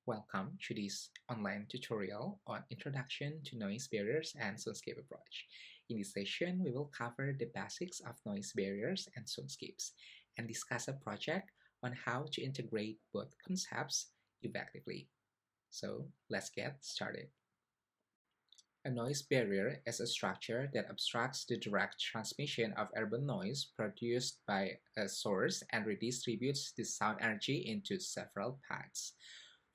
Welcome to this online tutorial on Introduction to Noise Barriers and Soundscape Approach. In this session, we will cover the basics of noise barriers and soundscapes and discuss a project on how to integrate both concepts effectively. So let's get started. A noise barrier is a structure that obstructs the direct transmission of urban noise produced by a source and redistributes the sound energy into several paths.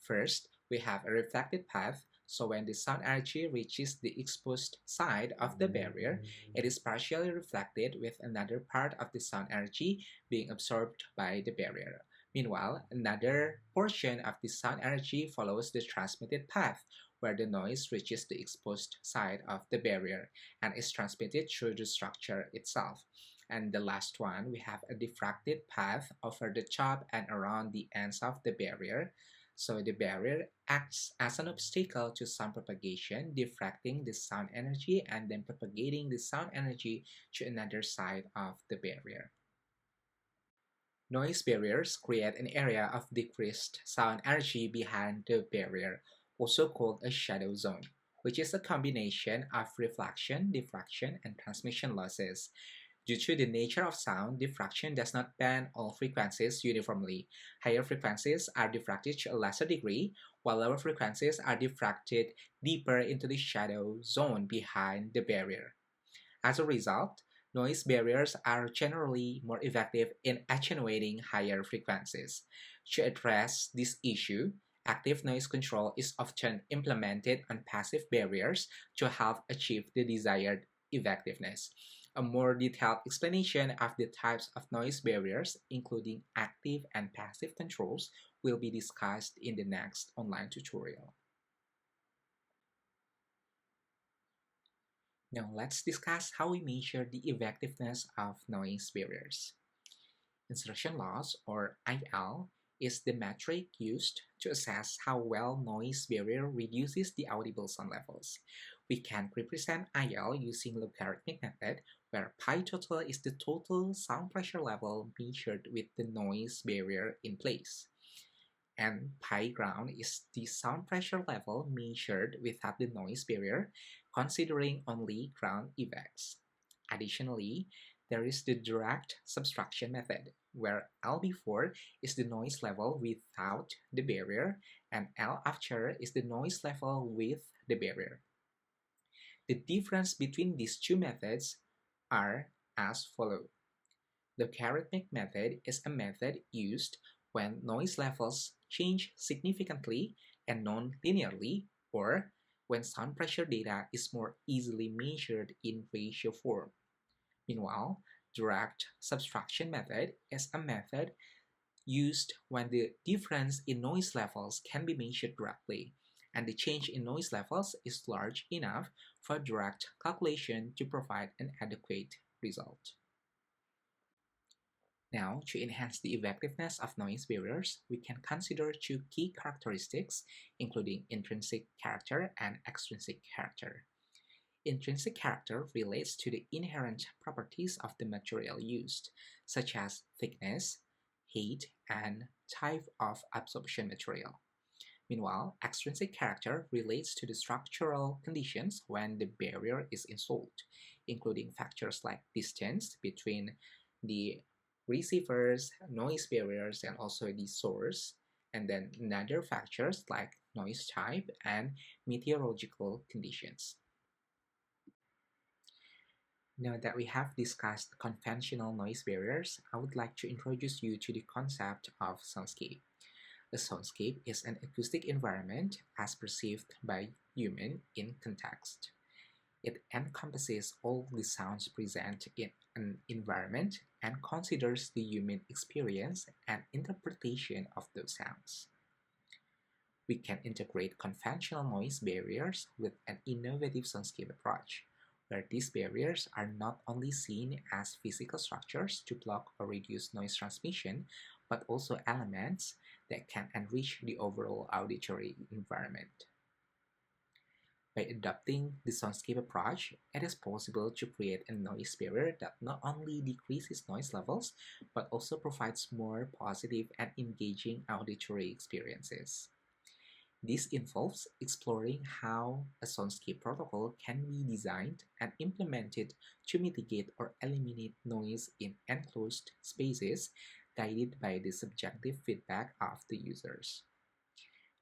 First, we have a reflected path, so when the sound energy reaches the exposed side of the barrier, it is partially reflected with another part of the sound energy being absorbed by the barrier. Meanwhile, another portion of the sound energy follows the transmitted path, where the noise reaches the exposed side of the barrier and is transmitted through the structure itself. And the last one, we have a diffracted path over the top and around the ends of the barrier. So the barrier acts as an obstacle to sound propagation, diffracting the sound energy and then propagating the sound energy to another side of the barrier. Noise barriers create an area of decreased sound energy behind the barrier, also called a shadow zone, which is a combination of reflection, diffraction, and transmission losses. Due to the nature of sound, diffraction does not band all frequencies uniformly. Higher frequencies are diffracted to a lesser degree, while lower frequencies are diffracted deeper into the shadow zone behind the barrier. As a result, noise barriers are generally more effective in attenuating higher frequencies. To address this issue, active noise control is often implemented on passive barriers to help achieve the desired effectiveness. A more detailed explanation of the types of noise barriers, including active and passive controls, will be discussed in the next online tutorial. Now let's discuss how we measure the effectiveness of noise barriers. Insertion loss, or IL, is the metric used to assess how well noise barrier reduces the audible sound levels. We can represent IL using logarithmic method, where pi total is the total sound pressure level measured with the noise barrier in place. And pi ground is the sound pressure level measured without the noise barrier, considering only ground effects. Additionally, there is the direct subtraction method, where L before is the noise level without the barrier, and L after is the noise level with the barrier. The difference between these two methods are as follows. The logarithmic method is a method used when noise levels change significantly and non-linearly, or when sound pressure data is more easily measured in ratio form. Meanwhile, direct subtraction method is a method used when the difference in noise levels can be measured directly, and the change in noise levels is large enough for direct calculation to provide an adequate result. Now, to enhance the effectiveness of noise barriers, we can consider two key characteristics, including intrinsic character and extrinsic character. Intrinsic character relates to the inherent properties of the material used, such as thickness, height, and type of absorption material. Meanwhile, extrinsic character relates to the structural conditions when the barrier is installed, including factors like distance between the receivers, noise barriers, and also the source, and then other factors like noise type and meteorological conditions. Now that we have discussed conventional noise barriers, I would like to introduce you to the concept of soundscape. A soundscape is an acoustic environment as perceived by human in context. It encompasses all the sounds present in an environment and considers the human experience and interpretation of those sounds. We can integrate conventional noise barriers with an innovative soundscape approach, where these barriers are not only seen as physical structures to block or reduce noise transmission, but also elements that can enrich the overall auditory environment. By adopting the soundscape approach, it is possible to create a noise barrier that not only decreases noise levels, but also provides more positive and engaging auditory experiences. This involves exploring how a soundscape protocol can be designed and implemented to mitigate or eliminate noise in enclosed spaces, guided by the subjective feedback of the users.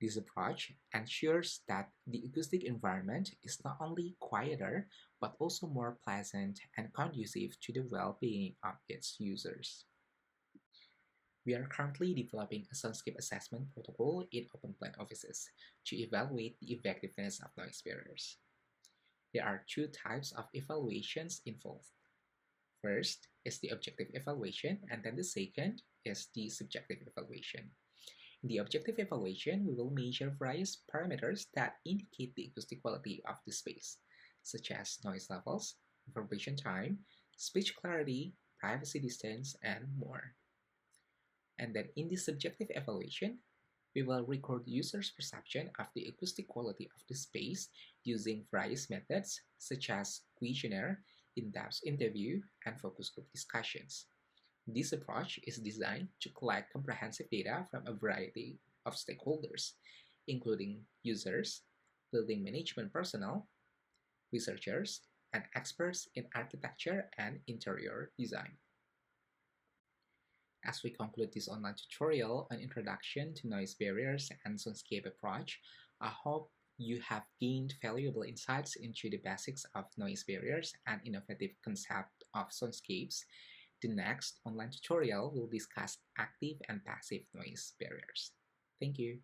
This approach ensures that the acoustic environment is not only quieter but also more pleasant and conducive to the well being of its users. We are currently developing a soundscape assessment protocol in open plan offices to evaluate the effectiveness of noise barriers. There are two types of evaluations involved. First is the objective evaluation, and then the second is the subjective evaluation. In the objective evaluation, we will measure various parameters that indicate the acoustic quality of the space, such as noise levels, vibration time, speech clarity, privacy distance, and more. And then in the subjective evaluation, we will record users' perception of the acoustic quality of the space using various methods such as questionnaire, in-depth interview, and focus group discussions. This approach is designed to collect comprehensive data from a variety of stakeholders, including users, building management personnel, researchers, and experts in architecture and interior design. As we conclude this online tutorial on introduction to noise barriers and soundscape approach, I hope you have gained valuable insights into the basics of noise barriers and innovative concept of soundscapes. The next online tutorial will discuss active and passive noise barriers. Thank you.